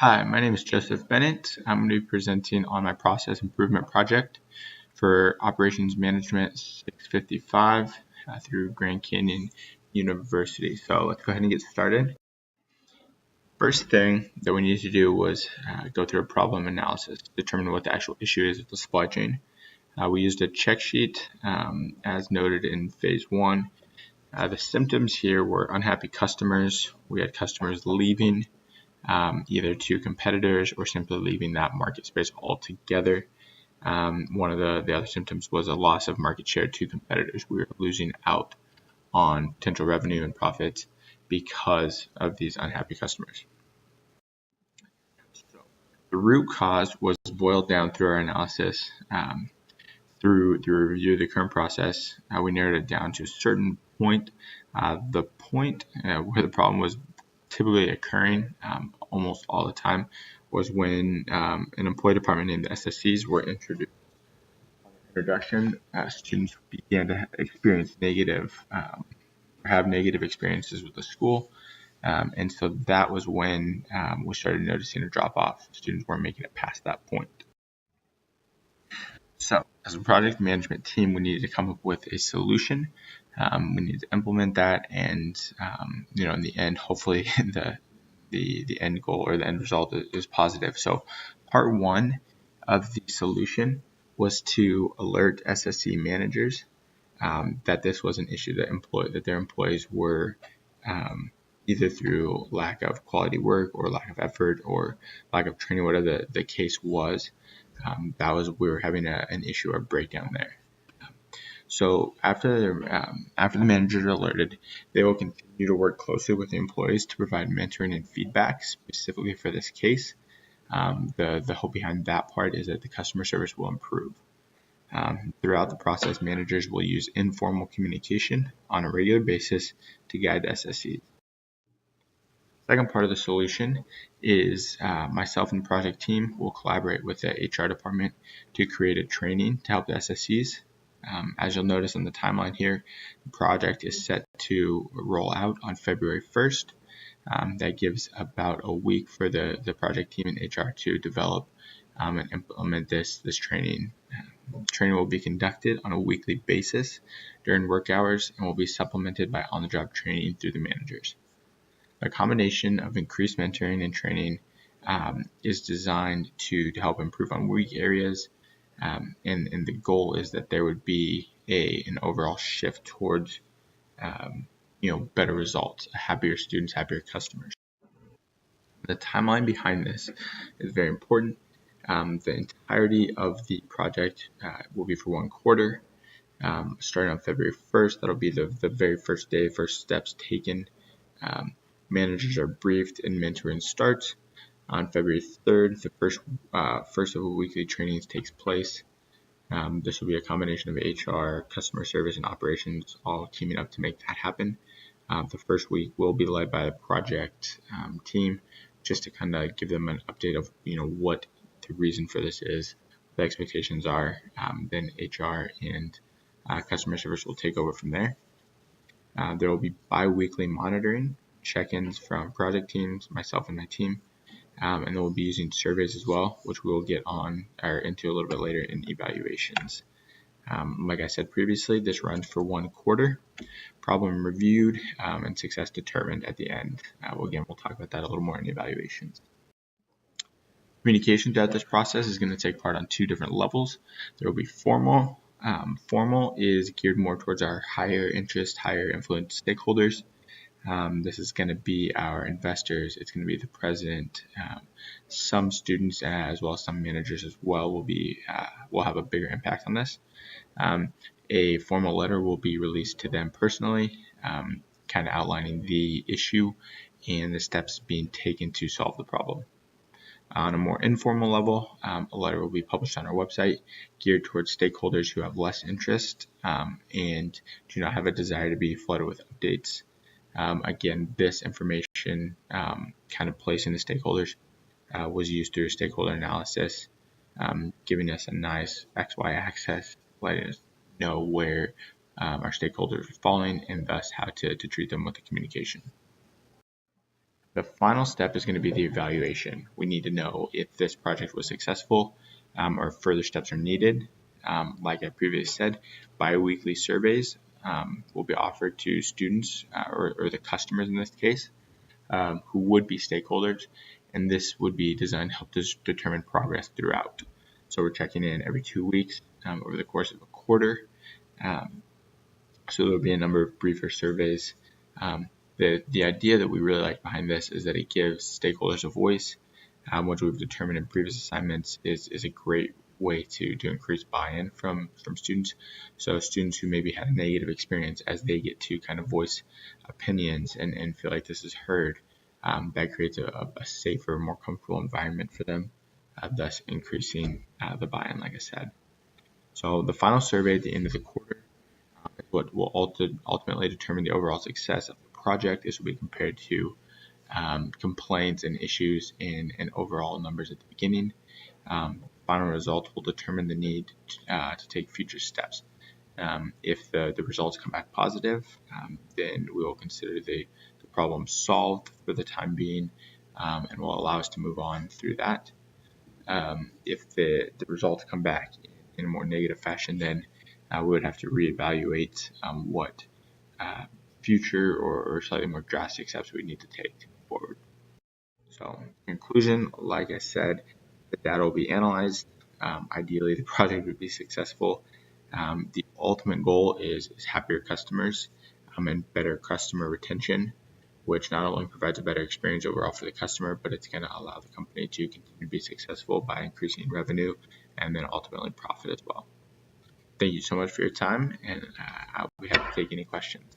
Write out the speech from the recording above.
Hi, my name is Joseph Bennett. I'm going to be presenting on my process improvement project for Operations Management 655 through Grand Canyon University. So let's go ahead and get started. First thing that we needed to do was go through a problem analysis, determine what the actual issue is with the supply chain. We used a check sheet as noted in phase one. The symptoms here were unhappy customers. We had customers leaving either to competitors or simply leaving that market space altogether. One of the other symptoms was a loss of market share to competitors. We were losing out on potential revenue and profits because of these unhappy customers. So the root cause was boiled down through our analysis. Through review of the current process, we narrowed it down to a certain point. The point where the problem was typically occurring almost all the time was when an employee department named the SSCs were introduced. On introduction, students began to experience have negative experiences with the school, and so that was when we started noticing a drop off. Students weren't making it past that point. So, as a project management team, we needed to come up with a solution. We needed to implement that, and in the end, hopefully, the end goal or the end result is positive. So, part one of the solution was to alert SSC managers that this was an issue that their employees were either through lack of quality work or lack of effort or lack of training, whatever the case was. We were having an issue or breakdown there. So after the managers are alerted, they will continue to work closely with the employees to provide mentoring and feedback specifically for this case. The hope behind that part is that the customer service will improve. Throughout the process, managers will use informal communication on a regular basis to guide the SSCs. Second part of the solution is myself and the project team will collaborate with the HR department to create a training to help the SSCs. As you'll notice on the timeline here, the project is set to roll out on February 1st. That gives about a week for the project team and HR to develop and implement this training. Training will be conducted on a weekly basis during work hours and will be supplemented by on-the-job training through the managers. A combination of increased mentoring and training is designed to help improve on weak areas, and the goal is that there would be an overall shift towards better results, happier students, happier customers. The timeline behind this is very important. The entirety of the project will be for 1 quarter. Starting on February 1st, that'll be the very first day, first steps taken. Managers are briefed and mentoring starts. On February 3rd, the first of the weekly trainings takes place. This will be a combination of HR, customer service, and operations all teaming up to make that happen. The first week will be led by the project team, just to kind of give them an update of what the reason for this is, what the expectations are. Then HR and customer service will take over from there. There will be bi-weekly monitoring, check-ins from project teams, myself and my team, and then we'll be using surveys as well, which we'll get into a little bit later in evaluations. Like I said previously, this runs for 1 quarter, problem reviewed, and success determined at the end. We'll talk about that a little more in evaluations. Communication throughout this process is going to take part on 2 different levels. There will be formal. Formal is geared more towards our higher interest, higher influence stakeholders. This is going to be our investors. It's going to be the president. Some students as well as some managers as well will have a bigger impact on this. A formal letter will be released to them personally, kind of outlining the issue and the steps being taken to solve the problem. On a more informal level, a letter will be published on our website geared towards stakeholders who have less interest and do not have a desire to be flooded with updates. Again, this information kind of placing the stakeholders was used through a stakeholder analysis, giving us a nice XY axis, letting us know where our stakeholders are falling and thus how to treat them with the communication. The final step is going to be the evaluation. We need to know if this project was successful or further steps are needed. Like I previously said, bi-weekly surveys will be offered to students or the customers in this case, who would be stakeholders, and this would be designed to help us determine progress throughout. So we're checking in every 2 weeks over the course of a quarter. So there will be a number of briefer surveys. The idea that we really like behind this is that it gives stakeholders a voice, which we've determined in previous assignments is a great way to increase buy-in from students. So students who maybe had a negative experience, as they get to kind of voice opinions and feel like this is heard, that creates a safer, more comfortable environment for them, thus increasing the buy-in, like I said. So the final survey at the end of the quarter is what will ultimately determine the overall success of the project. This will be compared to complaints and issues and overall numbers at the beginning. Final result will determine the need to take future steps. If the results come back positive, then we will consider the problem solved for the time being, and will allow us to move on through that. If the results come back in a more negative fashion, then we would have to reevaluate what future or slightly more drastic steps we need to take forward. So, in conclusion, like I said, the data will be analyzed. Ideally, the project would be successful. The ultimate goal is happier customers and better customer retention, which not only provides a better experience overall for the customer, but it's going to allow the company to continue to be successful by increasing revenue and then ultimately profit as well. Thank you so much for your time, and I'll be happy to take any questions.